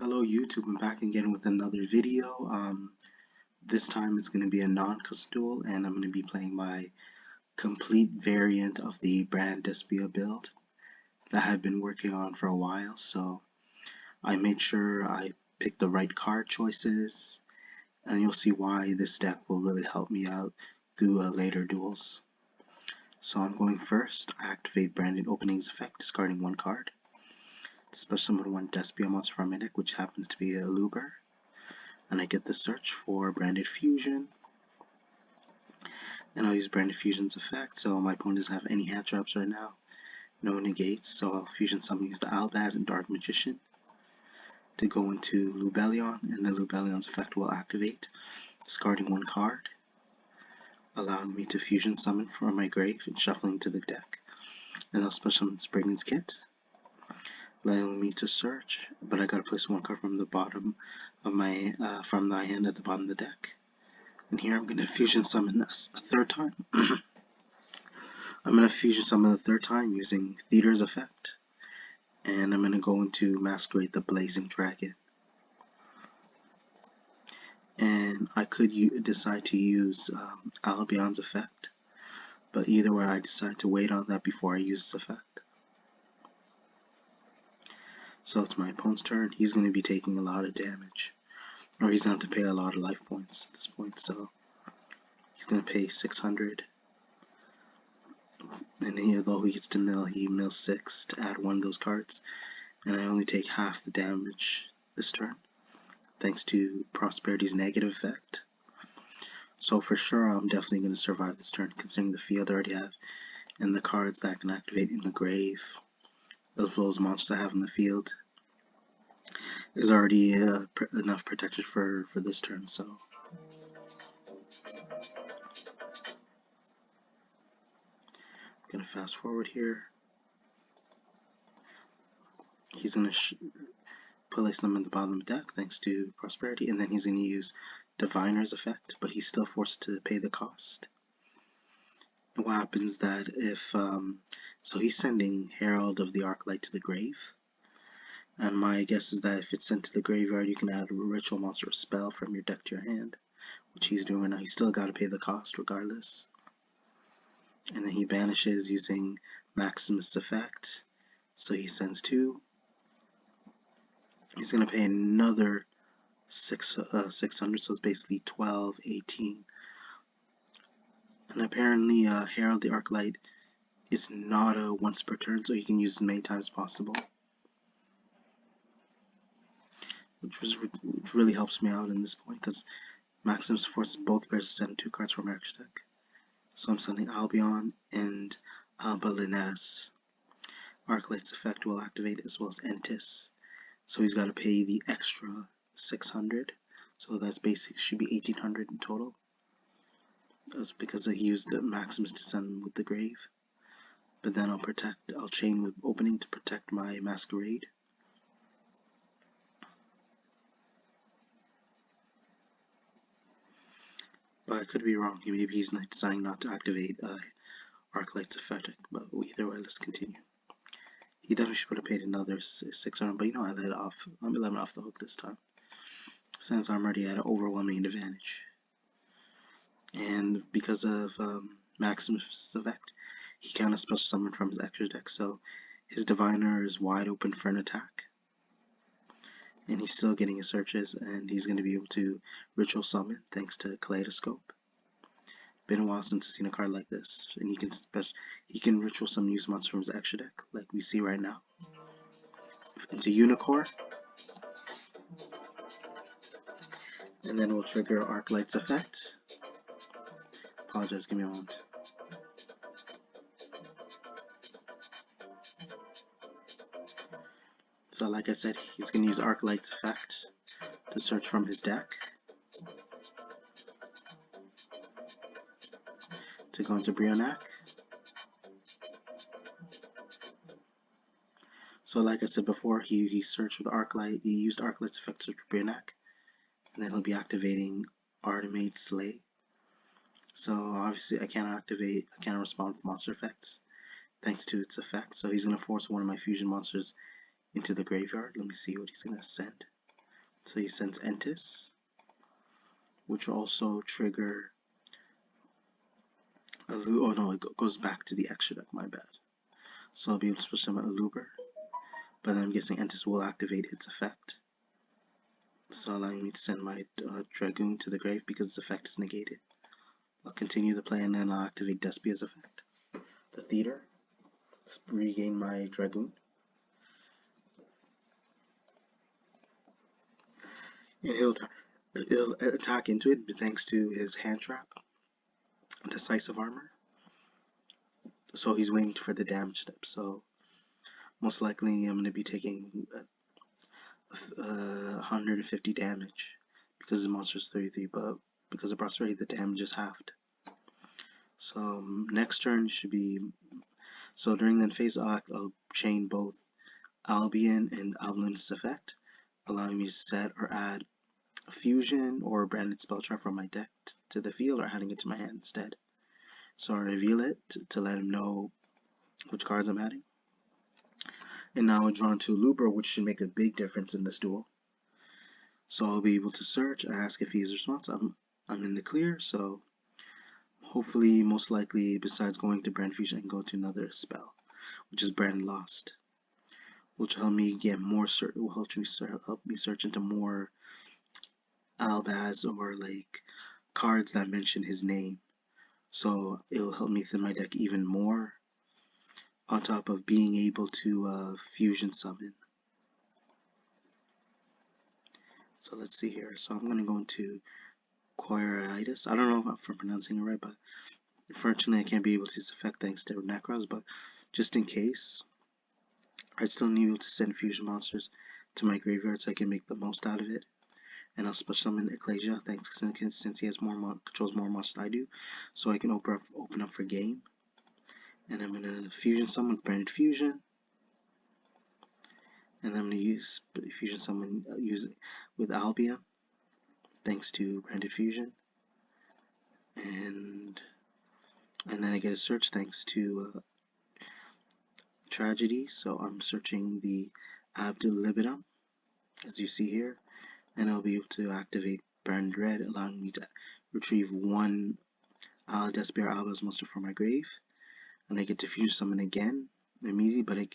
Hello YouTube, I'm back again with another video. This time it's going to be a non-custom duel, and I'm going to be playing my complete variant of the brand Despia build that I've been working on for a while. So I made sure I picked the right card choices, and you'll see why this deck will really help me out through later duels. So I'm going first. I activate Branded Openings effect, discarding one card. Special summon one Despia monster from my deck, which happens to be a Luber. And I get the search for Branded Fusion. And I'll use Branded Fusion's effect, so my opponent doesn't have any hand traps right now. No negates, so I'll Fusion Summon, use the Albaz and Dark Magician to go into Lubellion, and the Lubellion's effect will activate, discarding one card, allowing me to Fusion Summon from my grave and shuffling to the deck. And I'll Special Summon Spriggan's Kit, allowing me to search, but I gotta place one card from the bottom of my from my hand at the bottom of the deck. And here I'm gonna Fusion Summon a third time. I'm gonna Fusion Summon a third time using Theater's effect, and I'm gonna go into Masquerade the Blazing Dragon. And I could decide to use Albion's effect, but either way I decide to wait on that before I use this effect. So it's my opponent's turn. He's going to be taking a lot of damage, or he's going to have to pay a lot of life points at this point. So he's going to pay 600, and although he gets to mill, he mills 6 to add one of those cards, and I only take half the damage this turn, thanks to Prosperity's negative effect. So for sure, I'm definitely going to survive this turn, considering the field I already have, and the cards that I can activate in the grave, as well as monsters I have in the field, is already enough protection for this turn. So I'm gonna fast forward here. He's gonna place them in the bottom of the deck thanks to Prosperity, and then he's gonna use Diviner's effect, but he's still forced to pay the cost. And what happens that if so he's sending Herald of the Arclight to the grave, and my guess is that if it's sent to the graveyard, you can add a ritual monster or spell from your deck to your hand, which he's doing right now. He's still got to pay the cost regardless. And then he banishes using Maximus' effect, so he sends 2. He's going to pay another 600, so it's basically 12, 18. And apparently Herald the Arclight is not a once per turn, so you can use as many times as possible, which really helps me out in this point, because Maximus forces both players to send 2 cards from our extra deck. So I'm sending Albion and Alba Linetas. Arclight's effect will activate, as well as Entis. So he's got to pay the extra 600. So that's basically should be 1800 in total. That's because he used Maximus to send with the grave. But then I'll chain with Opening to protect my Masquerade. But I could be wrong. Maybe he's deciding not to activate Arclight's effect. But either way, let's continue. He definitely should have paid another 600, but you know I let it off. I'm 11 off the hook this time, since I'm already at an overwhelming advantage. And because of Maximus' effect, he kind of special summoned from his extra deck, so his Diviner is wide open for an attack. And he's still getting his searches, and he's going to be able to Ritual Summon thanks to Kaleidoscope. Been a while since I've seen a card like this, and he can Ritual Summon use monsters from his extra deck, like we see right now, into Unicorn, and then we'll trigger Arclight's effect. Apologize, give me a moment. So like I said, he's going to use Arclight's effect to search from his deck to go into Brionac. So like I said before, he searched with Arclight, he used Arclight's effect to search for Brionac, and then he'll be activating Artemade Slay. So obviously I can't respond with monster effects thanks to its effect, so he's going to force one of my fusion monsters into the graveyard. Let me see what he's going to send. So he sends Entis, which will also trigger a oh no, it goes back to the extra deck, my bad. So I'll be able to switch summon a Looper, but then I'm guessing Entis will activate its effect. So allowing me to send my Dragoon to the grave because its effect is negated. I'll continue the play and then I'll activate Despia's effect. The Theater, regain my Dragoon. And he'll attack into it thanks to his hand trap, Decisive Armor. So he's waiting for the damage step. So most likely I'm going to be taking 150 damage because the monster's 33, but because of Prosperity the damage is halved. So next turn should be, so during the phase I'll chain both Albion and Albilin's effect, allowing me to set or add a fusion or a branded spell trap from my deck to the field or adding it to my hand instead. So I reveal it to let him know which cards I'm adding. And now I'm drawn to Looper, which should make a big difference in this duel. So I'll be able to search and ask if he's responsive. I'm in the clear, so hopefully, most likely, besides going to Brand Fusion, I can go to another spell, which is Brand Lost, which will help me get more will help me search into more Albaz or like cards that mention his name. So it'll help me thin my deck even more, on top of being able to fusion summon. So let's see here. So I'm going to go into Quiritis. I don't know if I'm pronouncing it right, but unfortunately I can't be able to use effect thanks to Nekroz, but just in case, I'd still need to send fusion monsters to my graveyard so I can make the most out of it. And I'll special summon Ecclesia thanks since he has controls more monsters than I do, so I can open up for game. And I'm gonna fusion summon with Branded Fusion, and I'm gonna use fusion summon use it with Albion thanks to Branded Fusion, and then I get a search thanks to Tragedy. So I'm searching the Ad Libitum, as you see here, and I'll be able to activate Burned Red, allowing me to retrieve one Despia or Albaz monster from my grave, and I get to fusion summon again immediately, but I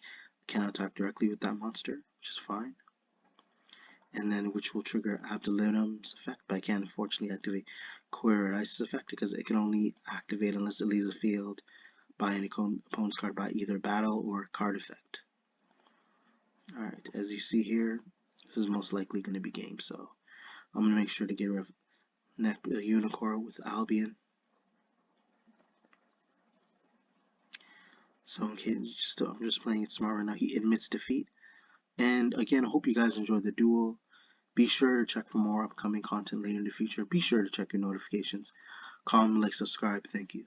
cannot attack directly with that monster, which is fine. And then which will trigger Ad Libitum's effect, but I can't unfortunately activate Quiritis' effect because it can only activate unless it leaves the field by an opponent's card by either battle or card effect. Alright, as you see here, this is most likely going to be game, so I'm going to make sure to get rid of Unicorn with Albion. So I'm just playing it smart right now. He admits defeat. And again, I hope you guys enjoyed the duel. Be sure to check for more upcoming content later in the future. Be sure to check your notifications. Comment, like, subscribe. Thank you.